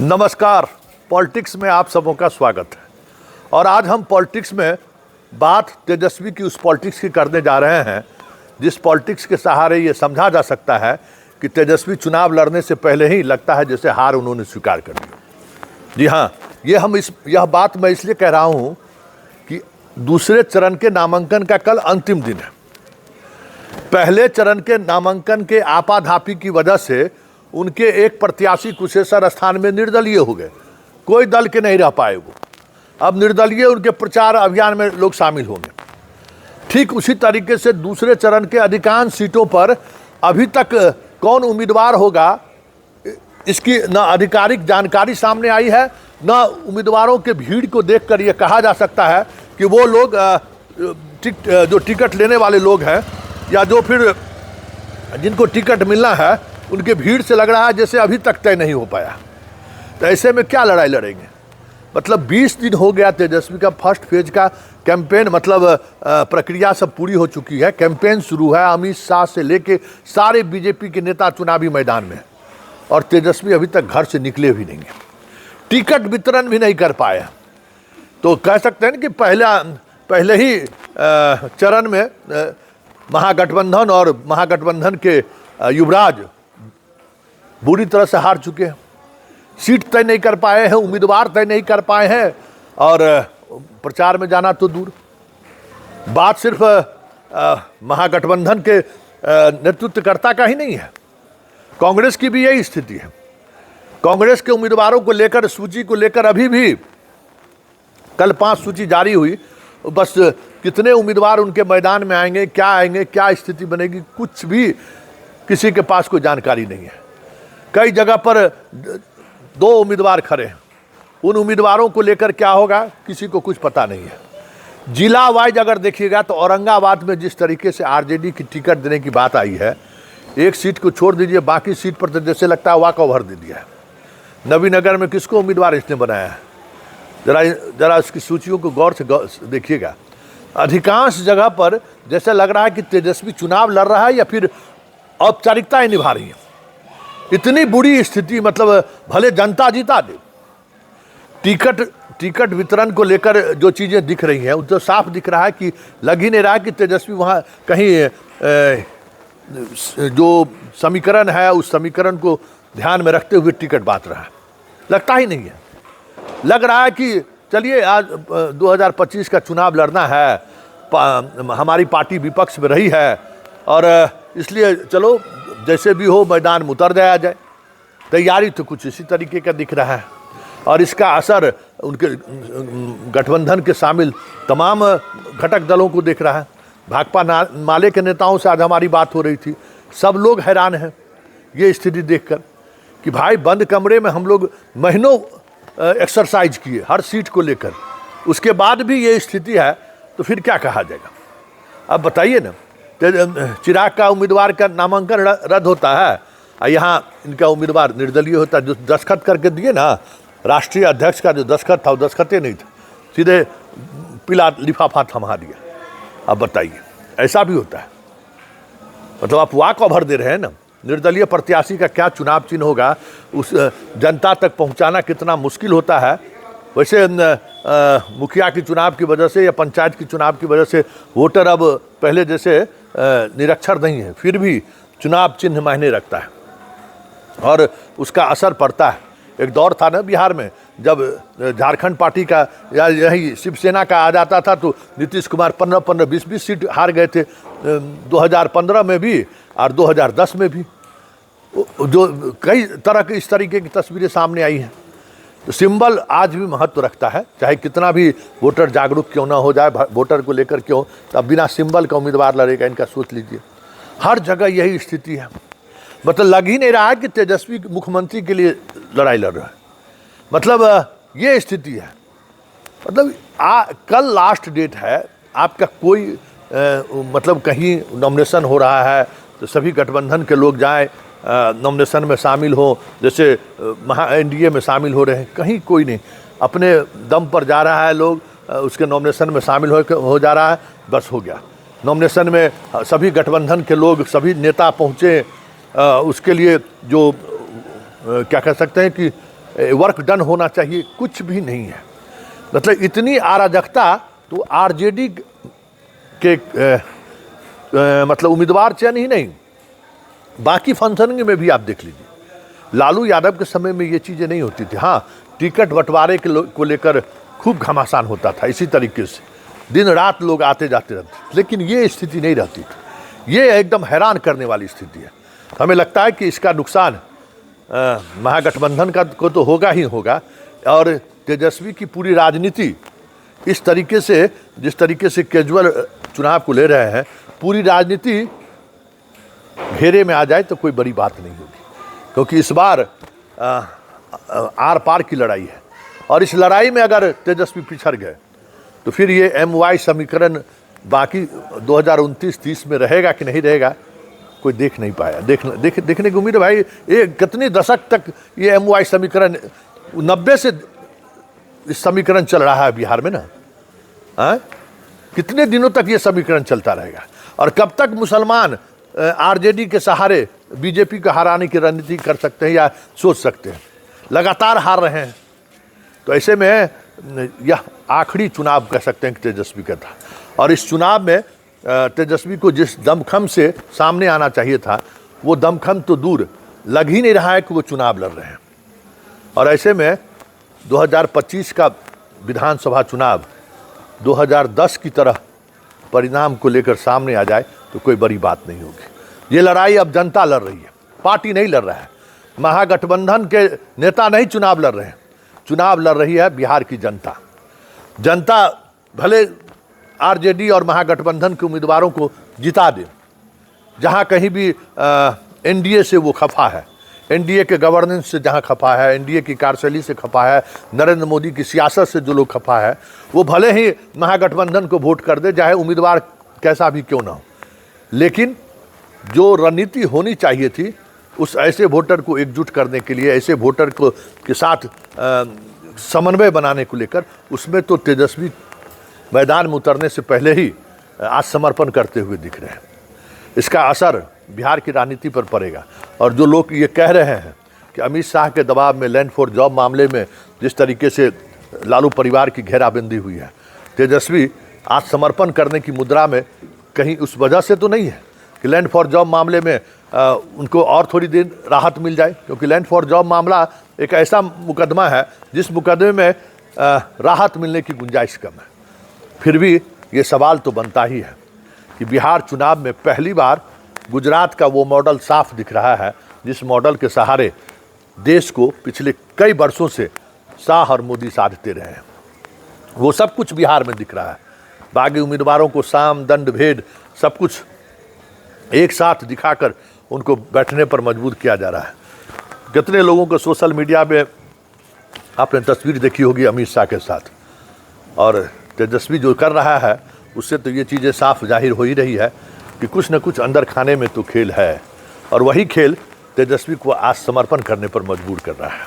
नमस्कार। पॉलिटिक्स में आप सबों का स्वागत है। और आज हम पॉलिटिक्स में बात तेजस्वी की उस पॉलिटिक्स की करने जा रहे हैं जिस पॉलिटिक्स के सहारे ये समझा जा सकता है कि तेजस्वी चुनाव लड़ने से पहले ही लगता है जैसे हार उन्होंने स्वीकार कर ली। जी हाँ, यह बात मैं इसलिए कह रहा हूँ कि दूसरे चरण के नामांकन का कल अंतिम दिन है। पहले चरण के नामांकन के आपाधापी की वजह से उनके एक प्रत्याशी कुशेश्वर स्थान में निर्दलीय हो गए, कोई दल के नहीं रह पाए वो। अब निर्दलीय उनके प्रचार अभियान में लोग शामिल होंगे। ठीक उसी तरीके से दूसरे चरण के अधिकांश सीटों पर अभी तक कौन उम्मीदवार होगा इसकी न आधिकारिक जानकारी सामने आई है, न उम्मीदवारों के भीड़ को देखकर यह कहा जा सकता है कि वो लोग जो टिकट लेने वाले लोग हैं या जो फिर जिनको टिकट मिलना है उनके भीड़ से लग रहा है जैसे अभी तक तय नहीं हो पाया। तो ऐसे में क्या लड़ाई लड़ेंगे? मतलब 20 दिन हो गया तेजस्वी का फर्स्ट फेज का कैंपेन, मतलब प्रक्रिया सब पूरी हो चुकी है। कैंपेन शुरू है, अमित शाह से लेके सारे बीजेपी के नेता चुनावी मैदान में, और तेजस्वी अभी तक घर से निकले भी नहीं हैं, टिकट वितरण भी नहीं कर पाए। तो कह सकते हैं कि पहले ही चरण में महागठबंधन और महागठबंधन के युवराज बुरी तरह से हार चुके हैं। सीट तय नहीं कर पाए हैं, उम्मीदवार तय नहीं कर पाए हैं, और प्रचार में जाना तो दूर। बात सिर्फ महागठबंधन के नेतृत्वकर्ता का ही नहीं है, कांग्रेस की भी यही स्थिति है। कांग्रेस के उम्मीदवारों को लेकर, सूची को लेकर अभी भी कल 5 सूची जारी हुई, बस कितने उम्मीदवार उनके मैदान में आएंगे, क्या स्थिति बनेगी, कुछ भी किसी के पास कोई जानकारी नहीं है। कई जगह पर 2 उम्मीदवार खड़े हैं, उन उम्मीदवारों को लेकर क्या होगा किसी को कुछ पता नहीं है। जिला वाइज अगर देखिएगा तो औरंगाबाद में जिस तरीके से आरजेडी की टिकट देने की बात आई है, एक सीट को छोड़ दीजिए, बाकी सीट पर तो जैसे लगता है वॉक ओवर दे दिया है। नवीनगर में किसको उम्मीदवार इसने बनाया है, जरा उसकी सूचियों को गौर से देखिएगा। अधिकांश जगह पर जैसे लग रहा है कि तेजस्वी चुनाव लड़ रहा है या फिर औपचारिकताएं निभा रही है। इतनी बुरी स्थिति, मतलब भले जनता जीता दे, टिकट वितरण को लेकर जो चीज़ें दिख रही हैं तो साफ दिख रहा है कि लग ही नहीं रहा है कि तेजस्वी वहाँ कहीं जो समीकरण है उस समीकरण को ध्यान में रखते हुए टिकट बांट रहा है, लगता ही नहीं है। लग रहा है कि चलिए आज 2025 का चुनाव लड़ना है, हमारी पार्टी विपक्ष में रही है और इसलिए चलो जैसे भी हो मैदान में उतर जाया जाए। तैयारी तो कुछ इसी तरीके का दिख रहा है, और इसका असर उनके गठबंधन के शामिल तमाम घटक दलों को दिख रहा है। भाकपा माले के नेताओं से आज हमारी बात हो रही थी, सब लोग हैरान हैं ये स्थिति देखकर कि भाई बंद कमरे में हम लोग महीनों एक्सरसाइज किए हर सीट को लेकर, उसके बाद भी ये स्थिति है तो फिर क्या कहा जाएगा? अब बताइए ना। चिराग का उम्मीदवार का नामांकन रद्द होता है और यहाँ इनका उम्मीदवार निर्दलीय होता है। जो दस्तखत करके दिए ना, राष्ट्रीय अध्यक्ष का जो दस्तखत था वो दस्तखत नहीं था, सीधे पीला लिफाफा थमा दिया। अब बताइए, ऐसा भी होता है? मतलब आप वॉक ओवर दे रहे हैं ना। निर्दलीय प्रत्याशी का क्या चुनाव चिन्ह होगा, उस जनता तक पहुँचाना कितना मुश्किल होता है। वैसे मुखिया की चुनाव की वजह से या पंचायत की चुनाव की वजह से वोटर अब पहले जैसे निरक्षर नहीं है, फिर भी चुनाव चिन्ह मायने रखता है और उसका असर पड़ता है। एक दौर था ना बिहार में, जब झारखंड पार्टी का या यही शिवसेना का आ जाता था तो नीतीश कुमार 15-15, 20-20 सीट हार गए थे 2015 में भी और 2010 में भी। जो कई तरह की इस तरीके की तस्वीरें सामने आई हैं। तो सिंबल आज भी महत्व रखता है, चाहे कितना भी वोटर जागरूक क्यों ना हो जाए, वोटर को लेकर क्यों, तब बिना सिंबल का उम्मीदवार लड़ेगा, इनका सोच लीजिए। हर जगह यही स्थिति है। मतलब लग ही नहीं रहा है कि तेजस्वी मुख्यमंत्री के लिए लड़ाई लड़ रहा है। मतलब ये स्थिति है। मतलब कल लास्ट डेट है, आपका कोई मतलब कहीं नॉमिनेशन हो रहा है तो सभी गठबंधन के लोग जाएं, नॉमिनेशन में शामिल हो, जैसे एनडीए में शामिल हो रहे हैं, कहीं कोई नहीं, अपने दम पर जा रहा है लोग, उसके नॉमिनेशन में शामिल हो जा रहा है, बस हो गया। नॉमिनेशन में सभी गठबंधन के लोग, सभी नेता पहुँचे, उसके लिए जो क्या कह सकते हैं कि वर्क डन होना चाहिए, कुछ भी नहीं है। मतलब इतनी अराजकता तो आरजेडी के मतलब उम्मीदवार चयन ही नहीं, बाकी फंक्शनिंग में भी आप देख लीजिए। लालू यादव के समय में ये चीज़ें नहीं होती थी। हाँ, टिकट बंटवारे को लेकर खूब घमासान होता था, इसी तरीके से दिन रात लोग आते जाते रहते, लेकिन ये स्थिति नहीं रहती थी। ये एकदम हैरान करने वाली स्थिति है। हमें लगता है कि इसका नुकसान महागठबंधन का को तो होगा ही होगा, और तेजस्वी की पूरी राजनीति इस तरीके से, जिस तरीके से कैजुअल चुनाव को ले रहे हैं, पूरी राजनीति घेरे में आ जाए तो कोई बड़ी बात नहीं होगी, क्योंकि इस बार आर पार की लड़ाई है। और इस लड़ाई में अगर तेजस्वी पिछड़ गए तो फिर ये MY समीकरण बाकी 2029-30 में रहेगा कि नहीं रहेगा, कोई देख नहीं पाया। देखने की उम्मीद है भाई। ये कितने दशक तक ये MY समीकरण, 90 से इस समीकरण चल रहा है बिहार में ना। कितने दिनों तक ये समीकरण चलता रहेगा, और कब तक मुसलमान आरजेडी के सहारे बीजेपी को हराने की रणनीति कर सकते हैं या सोच सकते हैं। लगातार हार रहे हैं, तो ऐसे में यह आखिरी चुनाव कह सकते हैं कि तेजस्वी का था। और इस चुनाव में तेजस्वी को जिस दमखम से सामने आना चाहिए था, वो दमखम तो दूर, लग ही नहीं रहा है कि वो चुनाव लड़ रहे हैं। और ऐसे में 2025 का विधानसभा चुनाव 2010 की तरह परिणाम को लेकर सामने आ जाए तो कोई बड़ी बात नहीं होगी। ये लड़ाई अब जनता लड़ रही है, पार्टी नहीं लड़ रहा है। महागठबंधन के नेता नहीं चुनाव लड़ रहे हैं, चुनाव लड़ रही है बिहार की जनता। जनता भले आरजेडी और महागठबंधन के उम्मीदवारों को जिता दे, जहां कहीं भी एनडीए से वो खफा है, एनडीए के गवर्नेंस से जहां खफा है, एनडीए की कार्यशैली से खफा है, नरेंद्र मोदी की सियासत से जो लोग खफा है, वो भले ही महागठबंधन को वोट कर दे, चाहे उम्मीदवार कैसा भी क्यों ना हो। लेकिन जो रणनीति होनी चाहिए थी, उस ऐसे वोटर को एकजुट करने के लिए, ऐसे वोटर को के साथ समन्वय बनाने को लेकर, उसमें तो तेजस्वी मैदान में उतरने से पहले ही आत्मसमर्पण करते हुए दिख रहे हैं। इसका असर बिहार की राजनीति पर पड़ेगा। और जो लोग ये कह रहे हैं कि अमित शाह के दबाव में, लैंड फॉर जॉब मामले में जिस तरीके से लालू परिवार की घेराबंदी हुई है, तेजस्वी आत्मसमर्पण करने की मुद्रा में कहीं उस वजह से तो नहीं है कि लैंड फॉर जॉब मामले में उनको और थोड़ी देर राहत मिल जाए, क्योंकि लैंड फॉर जॉब मामला एक ऐसा मुकदमा है जिस मुकदमे में राहत मिलने की गुंजाइश कम है। फिर भी ये सवाल तो बनता ही है कि बिहार चुनाव में पहली बार गुजरात का वो मॉडल साफ दिख रहा है, जिस मॉडल के सहारे देश को पिछले कई वर्षों से शाह और मोदी साधते रहे हैं। वो सब कुछ बिहार में दिख रहा है। बागी उम्मीदवारों को साम दंड भेद सब कुछ एक साथ दिखाकर उनको बैठने पर मजबूर किया जा रहा है। कितने लोगों को सोशल मीडिया में आपने तस्वीर देखी होगी अमित शाह के साथ, और तेजस्वी जो कर रहा है उससे तो ये चीज़ें साफ जाहिर हो ही रही है कि कुछ न कुछ अंदर खाने में तो खेल है, और वही खेल तेजस्वी को आत्मसमर्पण करने पर मजबूर कर रहा है।